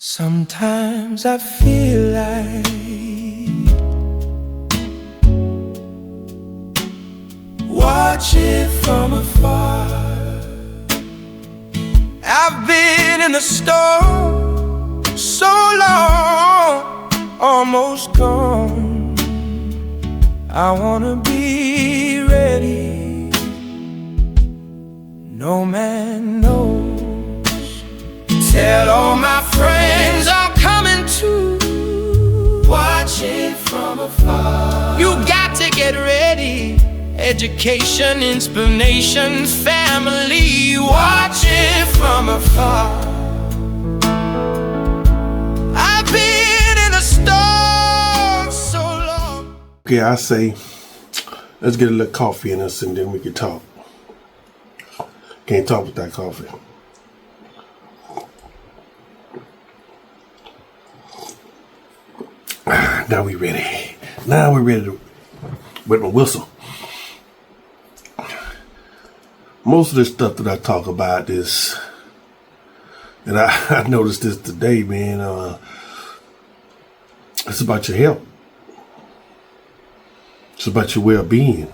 Sometimes I feel like watching from afar. I've been in the storm so long, almost gone. I wanna be ready. No man knows. Tell all my friends I'm coming too. Watching from afar. You got to get ready. Education, inspiration, family. Watching from afar. I've been in a storm so long. Okay, I say, let's get a little coffee in us and then we can talk. Can't talk without coffee. Now we ready. Now we're ready to wet my whistle. Most of this stuff that I talk about is, and I noticed this today, man, it's about your health. It's about your well-being.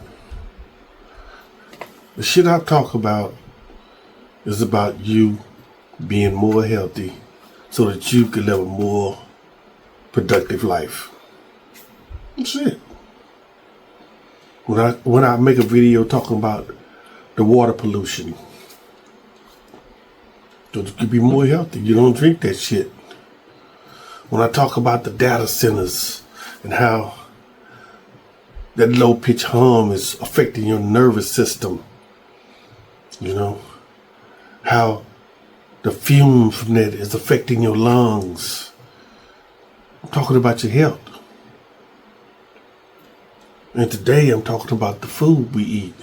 The shit I talk about is about you being more healthy so that you can live a more productive life. That's it. When I make a video talking about the water pollution, so you can be more healthy, you don't drink that shit. When I talk about the data centers and how that low pitch hum is affecting your nervous system, you know, how the fumes from that is affecting your lungs. I'm talking about your health. And today I'm talking about the food we eat.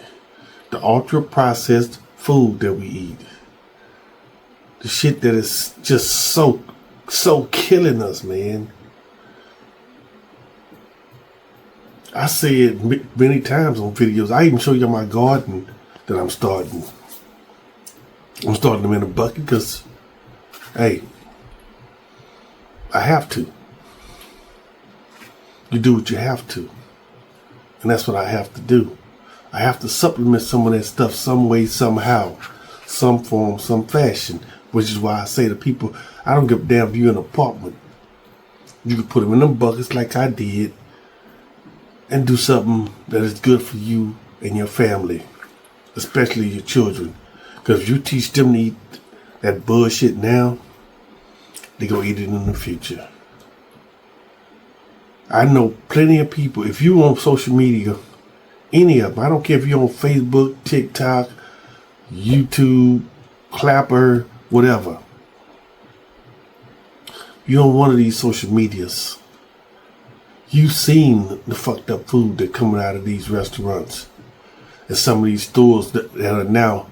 The ultra processed food that we eat. The shit that is just so killing us, man. I say it many times on videos. I even show you my garden that I'm starting. I'm starting them in a bucket because, hey, I have to. You do what you have to. And that's what I have to do. I have to supplement some of that stuff some way, somehow, some form, some fashion. Which is why I say to people, I don't give a damn if you're in an apartment. You can put them in them buckets like I did and do something that is good for you and your family, especially your children. Because if you teach them to eat that bullshit now, they're going to eat it in the future. I know plenty of people, if you on social media, any of them, I don't care if you're on Facebook, TikTok, YouTube, Clapper, whatever. You're on one of these social medias. You've seen the fucked up food that coming out of these restaurants and some of these stores that are now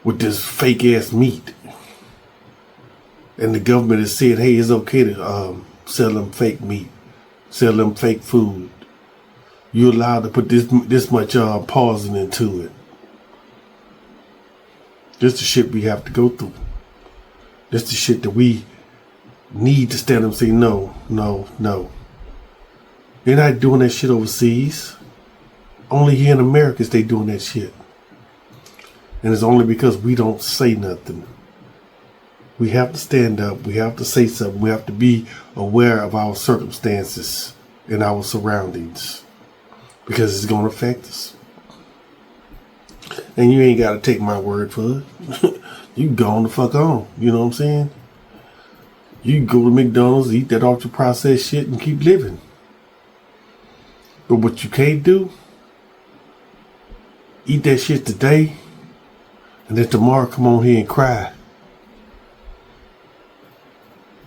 with this fake ass meat. And the government has said, hey, it's okay to sell them fake meat, sell them fake food. You're allowed to put this much pausing into it. This is the shit we have to go through. This is the shit that we need to stand up and say, no, no, no. They're not doing that shit overseas. Only here in America is they doing that shit. And it's only because we don't say nothing. We have to stand up. We have to say something. We have to be aware of our circumstances and our surroundings. Because it's going to affect us. And you ain't got to take my word for it. You can go on the fuck on. You know what I'm saying? You can go to McDonald's, eat that ultra processed shit and keep living. But what you can't do, eat that shit today and then tomorrow come on here and cry.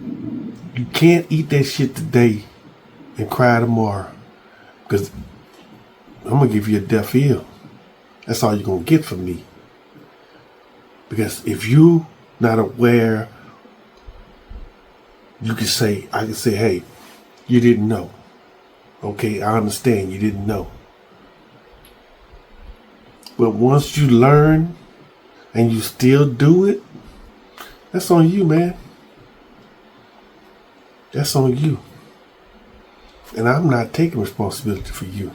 You can't eat that shit today and cry tomorrow. Because I'm going to give you a deaf ear. That's all you're going to get from me. Because if you not aware, I can say, hey, you didn't know. Okay, I understand you didn't know. But once you learn and you still do it, that's on you, man. That's on you. And I'm not taking responsibility for you.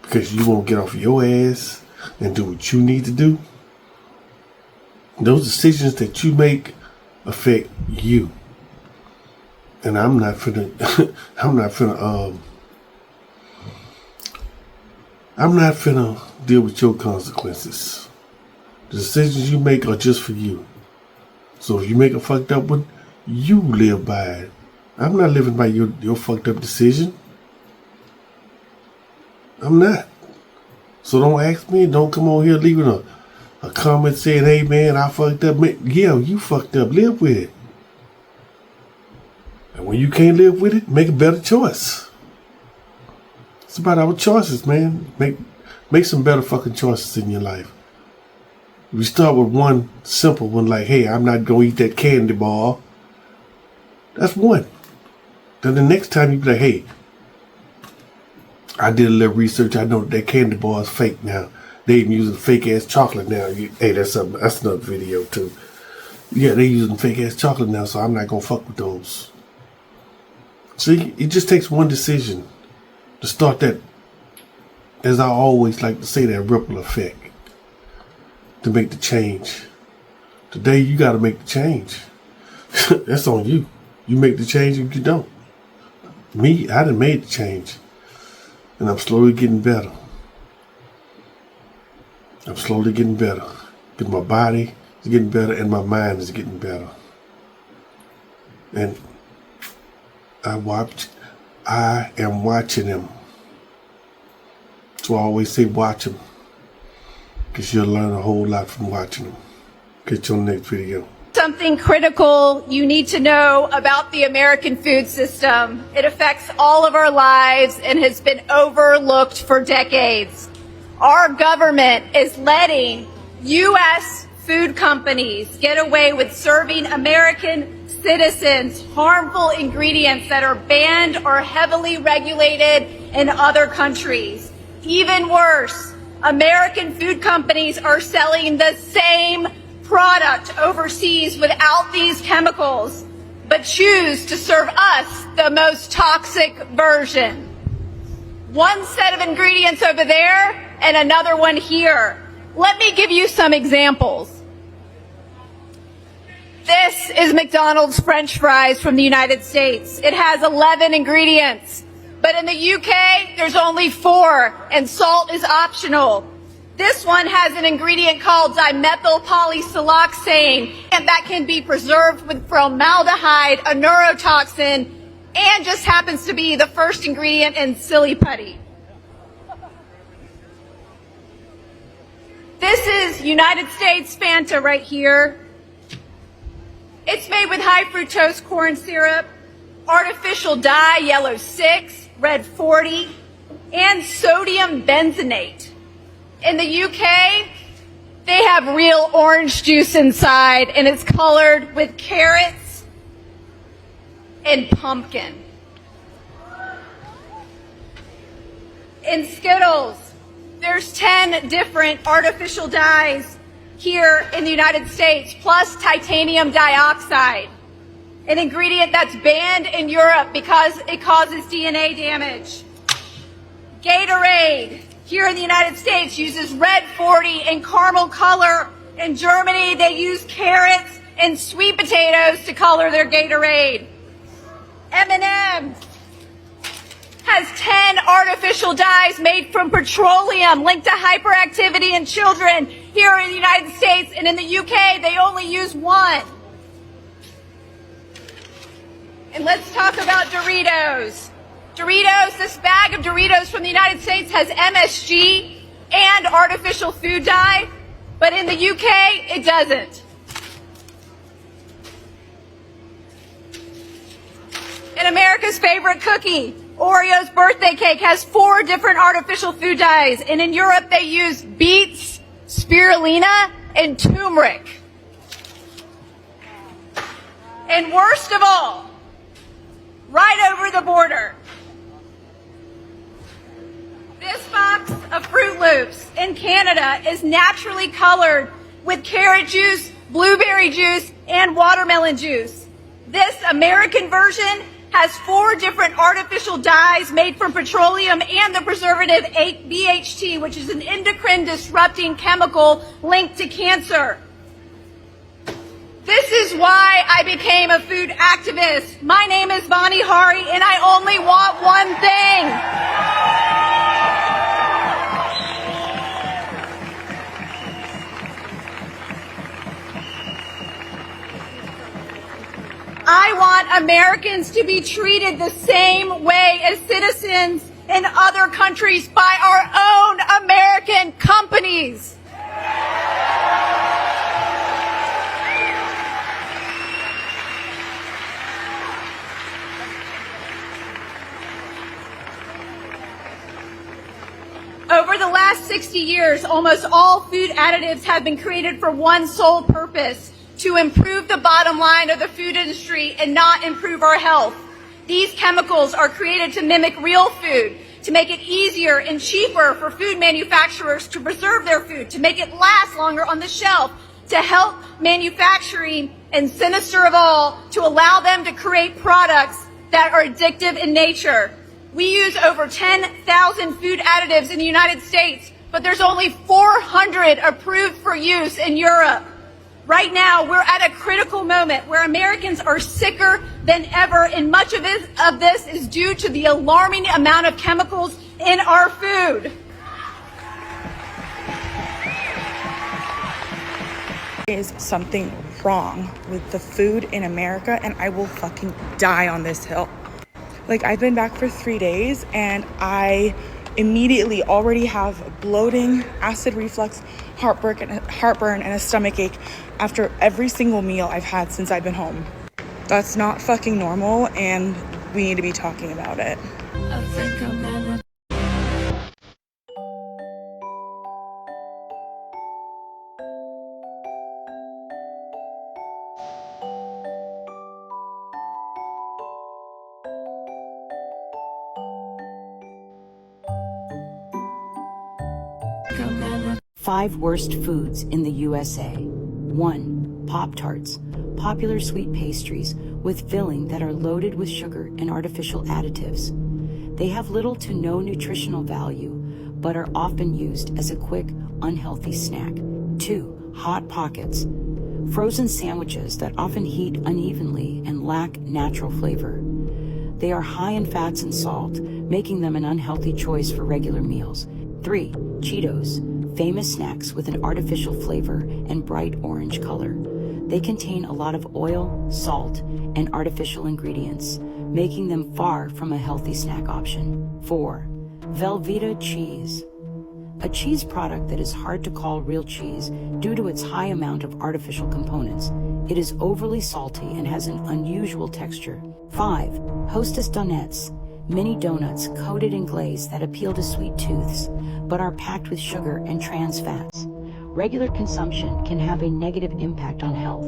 Because you won't get off your ass and do what you need to do. Those decisions that you make affect you. And I'm not finna deal with your consequences. The decisions you make are just for you. So if you make a fucked up one, you live by it. I'm not living by your fucked up decision. I'm not. So don't ask me. Don't come on here leaving a comment saying, hey man, I fucked up. Man, yeah, you fucked up. Live with it. And when you can't live with it, make a better choice. It's about our choices, man. Make some better fucking choices in your life. We start with one simple one like, hey, I'm not going to eat that candy bar. That's one. Then the next time you be like, hey, I did a little research. I know that candy bar is fake now. They even using fake ass chocolate now. Hey, that's another video too. Yeah, they using fake ass chocolate now, so I'm not going to fuck with those. See, it just takes one decision to start that, as I always like to say, that ripple effect. To make the change. Today you got to make the change. That's on you. You make the change if you don't. Me, I done made the change. And I'm slowly getting better. I'm slowly getting better. Because my body is getting better and my mind is getting better. And I am watching them. So I always say watch them. Because you'll learn a whole lot from watching them. Get you on the next video. Something critical you need to know about the American food system. It affects all of our lives and has been overlooked for decades. Our government is letting U.S. food companies get away with serving American citizens harmful ingredients that are banned or heavily regulated in other countries. Even worse, American food companies are selling the same product overseas without these chemicals, but choose to serve us the most toxic version. One set of ingredients over there and another one here. Let me give you some examples. This is McDonald's French fries from the United States. It has 11 ingredients. But in the UK, there's only 4, and salt is optional. This one has an ingredient called dimethyl polysiloxane, and that can be preserved with formaldehyde, a neurotoxin, and just happens to be the first ingredient in silly putty. This is United States Fanta right here. It's made with high fructose corn syrup, artificial dye, yellow 6, red 40, and sodium benzenate. In the UK, they have real orange juice inside, and it's colored with carrots and pumpkin. In Skittles, there's 10 different artificial dyes here in the United States, plus titanium dioxide, an ingredient that's banned in Europe because it causes DNA damage. Gatorade, here in the United States, uses red 40 and caramel color. In Germany, they use carrots and sweet potatoes to color their Gatorade. M&M's has 10 artificial dyes made from petroleum linked to hyperactivity in children here in the United States, and in the UK, they only use 1. And let's talk about Doritos. Doritos, this bag of Doritos from the United States has MSG and artificial food dye, but in the UK, it doesn't. And America's favorite cookie, Oreo's birthday cake, has 4 different artificial food dyes, and in Europe, they use beets, spirulina, and turmeric. And worst of all, right over the border, this box of Fruit Loops in Canada is naturally colored with carrot juice, blueberry juice, and watermelon juice. This American version has 4 different artificial dyes made from petroleum and the preservative BHT, which is an endocrine disrupting chemical linked to cancer. This is why I became a food activist. My name is Vani Hari, and I only want one thing. I want Americans to be treated the same way as citizens in other countries by our own American companies. Over the last 60 years, almost all food additives have been created for one sole purpose: to improve the bottom line of the food industry and not improve our health. These chemicals are created to mimic real food, to make it easier and cheaper for food manufacturers to preserve their food, to make it last longer on the shelf, to help manufacturing, and sinister of all, to allow them to create products that are addictive in nature. We use over 10,000 food additives in the United States, but there's only 400 approved for use in Europe. Right now, we're at a critical moment where Americans are sicker than ever, and much of this is due to the alarming amount of chemicals in our food. There is something wrong with the food in America, and I will fucking die on this hill. Like, I've been back for 3 days, and I immediately already have bloating, acid reflux, heartburn, and a stomach ache after every single meal I've had since I've been home. That's not fucking normal, and we need to be talking about it. I think I'm over. Five worst foods in the USA. 1. Pop-Tarts, popular sweet pastries with filling that are loaded with sugar and artificial additives. They have little to no nutritional value, but are often used as a quick, unhealthy snack. 2. Hot Pockets, frozen sandwiches that often heat unevenly and lack natural flavor. They are high in fats and salt, making them an unhealthy choice for regular meals. 3. Cheetos, famous snacks with an artificial flavor and bright orange color. They contain a lot of oil, salt, and artificial ingredients, making them far from a healthy snack option. 4. Velveeta cheese, a cheese product that is hard to call real cheese due to its high amount of artificial components. It is overly salty and has an unusual texture. 5. Hostess donuts, mini donuts coated in glaze that appeal to sweet tooths, but are packed with sugar and trans fats. Regular consumption can have a negative impact on health.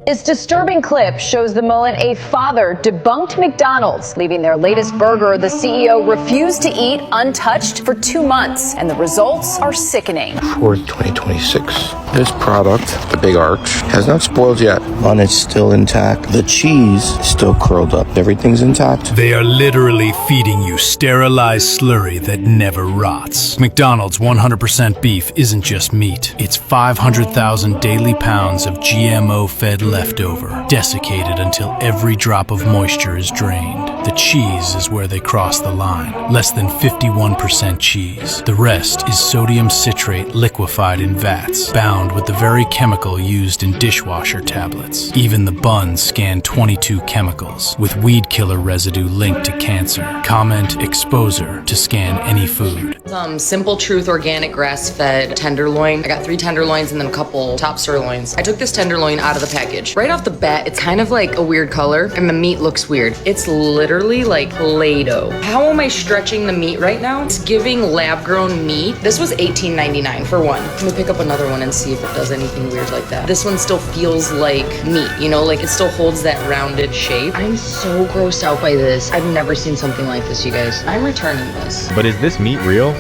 This disturbing clip shows the moment a father debunked McDonald's, leaving their latest burger the CEO refused to eat untouched for 2 months, and the results are sickening. For 2026, this product, the Big Arch, has not spoiled yet. Bun is still intact. The cheese is still curled up. Everything's intact. They are literally feeding you sterilized slurry that never rots. McDonald's 100% beef isn't just meat. It's 500,000 daily pounds of GMO-fed leftover, desiccated until every drop of moisture is drained. The cheese is where they cross the line. Less than 51% cheese. The rest is sodium citrate liquefied in vats, bound with the very chemical used in dishwasher tablets. Even the buns scan 22 chemicals, with weed killer residue linked to cancer. Comment exposure to scan any food. Simple Truth organic grass-fed tenderloin. I got 3 tenderloins and then a couple top sirloins. I took this tenderloin out of the package. package. Right off the bat, it's kind of like a weird color and the meat looks weird. It's literally like Play-Doh. How am I stretching the meat right now? It's giving lab-grown meat. This was $18.99 for one. Let me pick up another one and see if it does anything weird like that. This one still feels like meat, you know, like it still holds that rounded shape. I'm so grossed out by this. I've never seen something like this, you guys. I'm returning this. But is this meat real?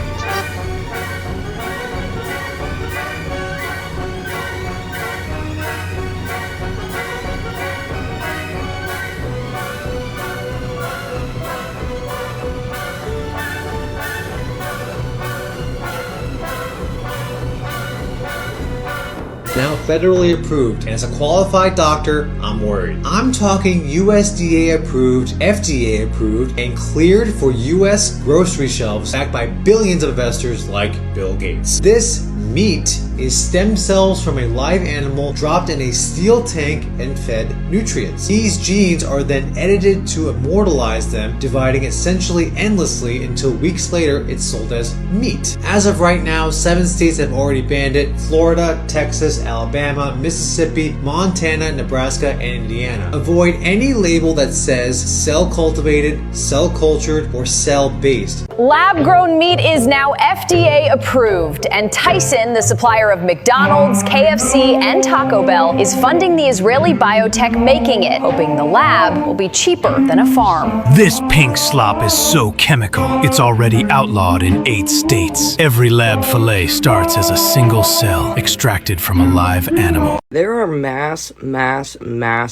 Now federally approved, and as a qualified doctor, I'm worried. I'm talking USDA approved, FDA approved, and cleared for US grocery shelves backed by billions of investors like Bill Gates. This meat is stem cells from a live animal dropped in a steel tank and fed nutrients. These genes are then edited to immortalize them, dividing essentially endlessly until weeks later it's sold as meat. As of right now, 7 states have already banned it: Florida, Texas, Alabama, Mississippi, Montana, Nebraska, and Indiana. Avoid any label that says cell cultivated, cell cultured, or cell based. Lab-grown meat is now FDA approved, and Tyson, the supplier of McDonald's, KFC, and Taco Bell, is funding the Israeli biotech making it, hoping the lab will be cheaper than a farm. This pink slop is so chemical, it's already outlawed in 8 states. Every lab fillet starts as a single cell extracted from a live animal. There are mass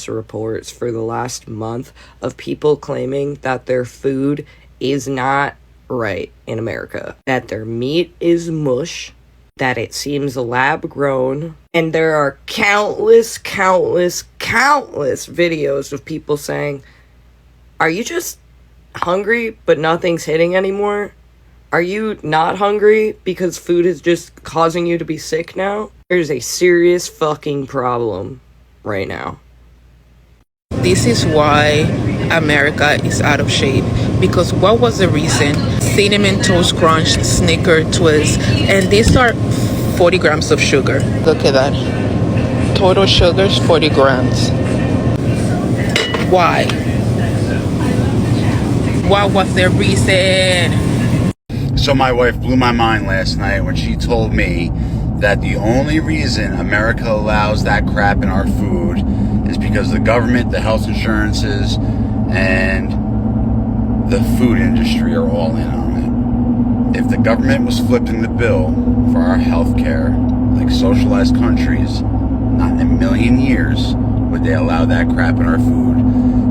reports for the last month of people claiming that their food is not right in America, that their meat is mush, that it seems lab grown, and there are countless videos of people saying, are you just hungry but nothing's hitting anymore? Are you not hungry because food is just causing you to be sick now? There's a serious fucking problem right now. This is why America is out of shape, because what was the reason? Cinnamon Toast Crunch, Snicker Twist, and these are 40 grams of sugar. Look at that. Total sugar is 40 grams. Why? What was the reason? So my wife blew my mind last night when she told me that the only reason America allows that crap in our food is because the government, the health insurances, and the food industry are all in on it. If the government was flipping the bill for our health care, like socialized countries, not in a million years would they allow that crap in our food.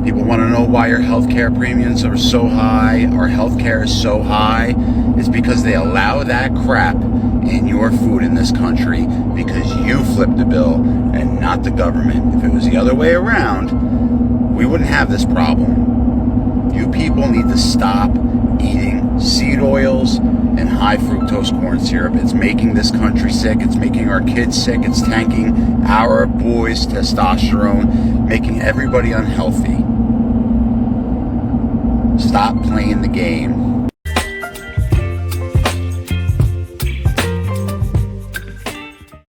People want to know why your health care premiums are so high, our health care is so high. It's because they allow that crap in your food in this country because you flipped the bill and not the government. If it was the other way around, we wouldn't have this problem. You people need to stop eating seed oils and high fructose corn syrup. It's making this country sick. It's making our kids sick. It's tanking our boys' testosterone, making everybody unhealthy. Stop playing the game.